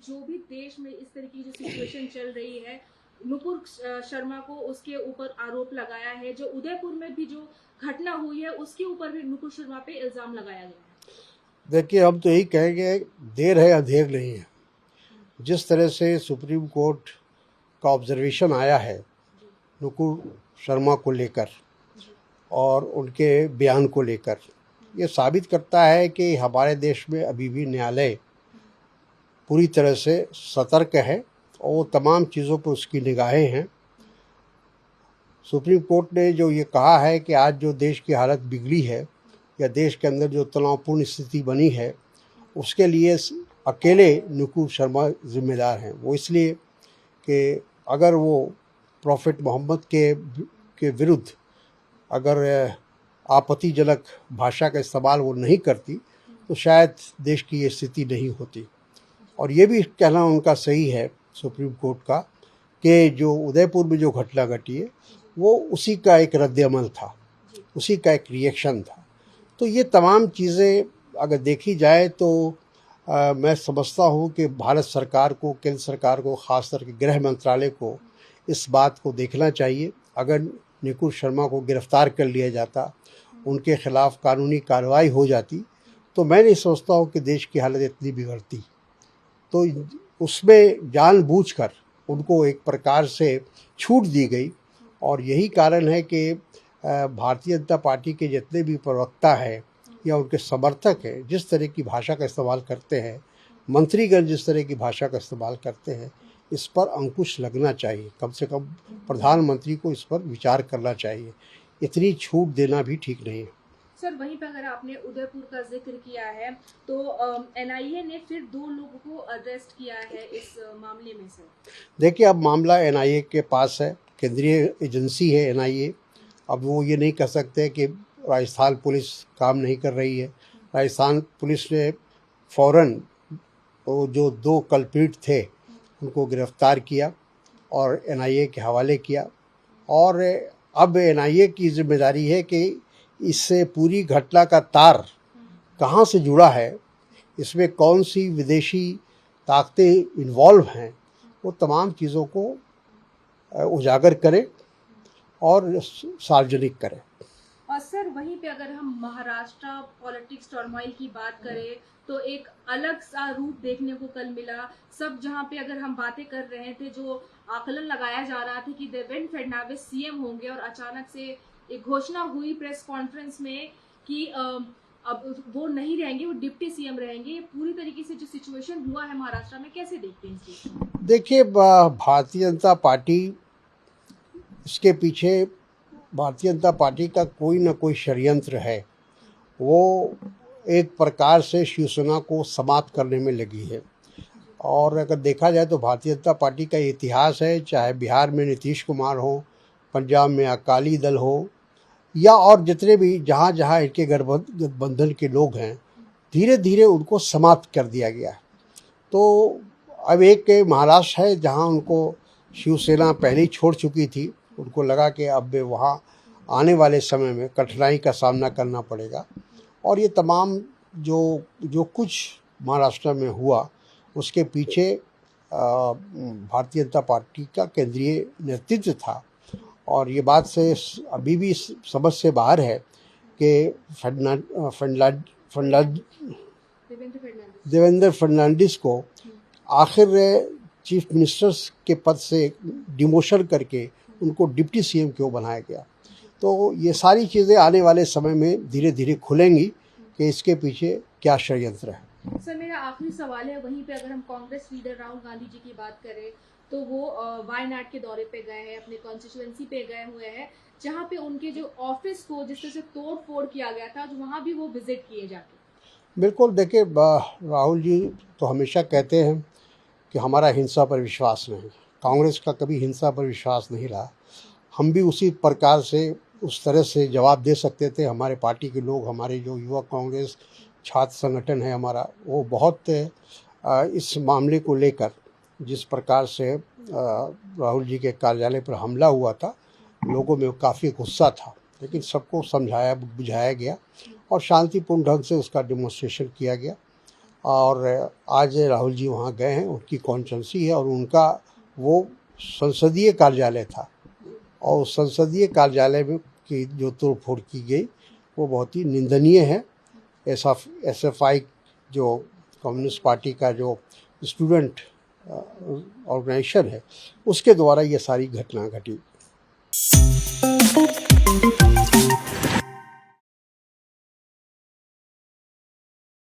जो भी देश में इस तरह की जो सिचुएशन चल रही है, नुपुर शर्मा को उसके ऊपर आरोप लगाया है। जो उदयपुर में भी जो घटना हुई है उसके ऊपर भी नुपुर शर्मा पे इल्जाम लगाया गया है। देखिए, हम तो यही कहेंगे, देर है अंधेर नहीं है। जिस तरह से सुप्रीम कोर्ट का ऑब्जर्वेशन आया है नुपुर शर्मा को लेकर और उनके बयान को लेकर, ये साबित करता है कि हमारे देश में अभी भी न्यायालय पूरी तरह से सतर्क है और वो तमाम चीज़ों पर उसकी निगाहें हैं। सुप्रीम कोर्ट ने जो ये कहा है कि आज जो देश की हालत बिगड़ी है या देश के अंदर जो तनावपूर्ण स्थिति बनी है, उसके लिए अकेले नुपुर शर्मा जिम्मेदार हैं। वो इसलिए कि अगर वो प्रॉफिट मोहम्मद के विरुद्ध अगर आपत्तिजनक भाषा का इस्तेमाल वो नहीं करती तो शायद देश की ये स्थिति नहीं होती। और ये भी कहना उनका सही है सुप्रीम कोर्ट का कि जो उदयपुर में जो घटना घटी है वो उसी का एक रद्द-ए-अमल था, उसी का एक रिएक्शन था। तो ये तमाम चीज़ें अगर देखी जाए तो मैं समझता हूँ कि भारत सरकार को, केंद्र सरकार को, ख़ास करके गृह मंत्रालय को इस बात को देखना चाहिए। अगर नुपुर शर्मा को गिरफ्तार कर लिया जाता, उनके खिलाफ़ कानूनी कार्रवाई हो जाती, तो मैं नहीं सोचता हूँ कि देश की हालत इतनी बिगड़ती। तो उसमें जानबूझकर उनको एक प्रकार से छूट दी गई और यही कारण है कि भारतीय जनता पार्टी के जितने भी प्रवक्ता हैं या उनके समर्थक हैं, जिस तरह की भाषा का इस्तेमाल करते हैं, मंत्रीगण जिस तरह की भाषा का इस्तेमाल करते हैं, इस पर अंकुश लगना चाहिए। कम से कम प्रधानमंत्री को इस पर विचार करना चाहिए। इतनी छूट देना भी ठीक नहीं है। सर, वहीं पर अगर आपने उदयपुर का जिक्र किया है तो एनआईए ने फिर 2 लोगों को अरेस्ट किया है इस मामले में। सर देखिए, अब मामला एनआईए के पास है, केंद्रीय एजेंसी है एनआईए। अब वो ये नहीं कह सकते कि राजस्थान पुलिस काम नहीं कर रही है। राजस्थान पुलिस ने फ़ौरन जो 2 कल्प्रिट थे उनको गिरफ्तार किया और एनआईए के हवाले किया और अब एनआईए की जिम्मेदारी है कि इससे पूरी घटना का तार कहाँ से जुड़ा है, इसमें कौन सी विदेशी ताकतें इन्वॉल्व हैं, वो तमाम चीज़ों को उजागर करे और सार्वजनिक करे। और सर, वहीं पे अगर हम महाराष्ट्र पॉलिटिक्स टर्मोइल की बात करें तो एक अलग सा रूप देखने को कल मिला। सब जहां पे अगर हम बातें कर रहे थे, जो आकलन लगाया जा रहा था कि देवेंद्र फडणवीस सीएम होंगे और अचानक से एक घोषणा हुई प्रेस कॉन्फ्रेंस में कि अब वो नहीं रहेंगे, वो डिप्टी सीएम रहेंगे। ये पूरी तरीके से जो सिचुएशन हुआ है महाराष्ट्र में, कैसे देखते हैं इसको? देखिए, भारतीय जनता पार्टी, इसके पीछे भारतीय जनता पार्टी का कोई ना कोई षड्यंत्र है। वो एक प्रकार से शिवसेना को समाप्त करने में लगी है। और अगर देखा जाए तो भारतीय जनता पार्टी का इतिहास है, चाहे बिहार में नीतीश कुमार हो, पंजाब में अकाली दल हो या और जितने भी जहाँ जहाँ इनके गठबंधन के लोग हैं, धीरे धीरे उनको समाप्त कर दिया गया है। तो अब एक महाराष्ट्र है जहाँ उनको शिवसेना पहले ही छोड़ चुकी थी। उनको लगा कि अब वहाँ आने वाले समय में कठिनाई का सामना करना पड़ेगा और ये तमाम जो कुछ महाराष्ट्र में हुआ उसके पीछे भारतीय जनता पार्टी का केंद्रीय नेतृत्व था। और ये बात से अभी भी समझ से बाहर है कि देवेंद्र फडणवीस को आखिर चीफ मिनिस्टर्स के पद से डिमोशन करके उनको डिप्टी सीएम क्यों बनाया गया। तो ये सारी चीज़ें आने वाले समय में धीरे धीरे खुलेंगी कि इसके पीछे क्या षड्यंत्र है। सर, मेरा आखिरी सवाल है, वहीं पे अगर हम कांग्रेस लीडर राहुल गांधी जी की बात करें तो वो वायनाड के दौरे पे गए हैं, अपने कॉन्स्टिट्यूएंसी पे गए हुए हैं, जहाँ पे उनके जो ऑफिस को जिस तरह से तोड़ फोड़ किया गया था, वहाँ भी वो विजिट किए जाके। बिल्कुल, देखिए, राहुल जी तो हमेशा कहते हैं कि हमारा हिंसा पर विश्वास नहीं। कांग्रेस का कभी हिंसा पर विश्वास नहीं रहा। हम भी उसी प्रकार से उस तरह से जवाब दे सकते थे। हमारे पार्टी के लोग, हमारे जो युवा कांग्रेस छात्र संगठन है हमारा, वो बहुत इस मामले को लेकर जिस प्रकार से राहुल जी के कार्यालय पर हमला हुआ था, लोगों में काफ़ी गुस्सा था, लेकिन सबको समझाया बुझाया गया और शांतिपूर्ण ढंग से उसका डेमोन्स्ट्रेशन किया गया। और आज राहुल जी वहाँ गए हैं, उनकी कॉन्स्टिट्यूंसी है और उनका वो संसदीय कार्यालय था और उस संसदीय कार्यालय में की जो तोड़फोड़ की गई वो बहुत ही निंदनीय है। SFI जो कम्युनिस्ट पार्टी का जो स्टूडेंट ऑर्गेनाइजेशन है उसके द्वारा ये सारी घटना घटी।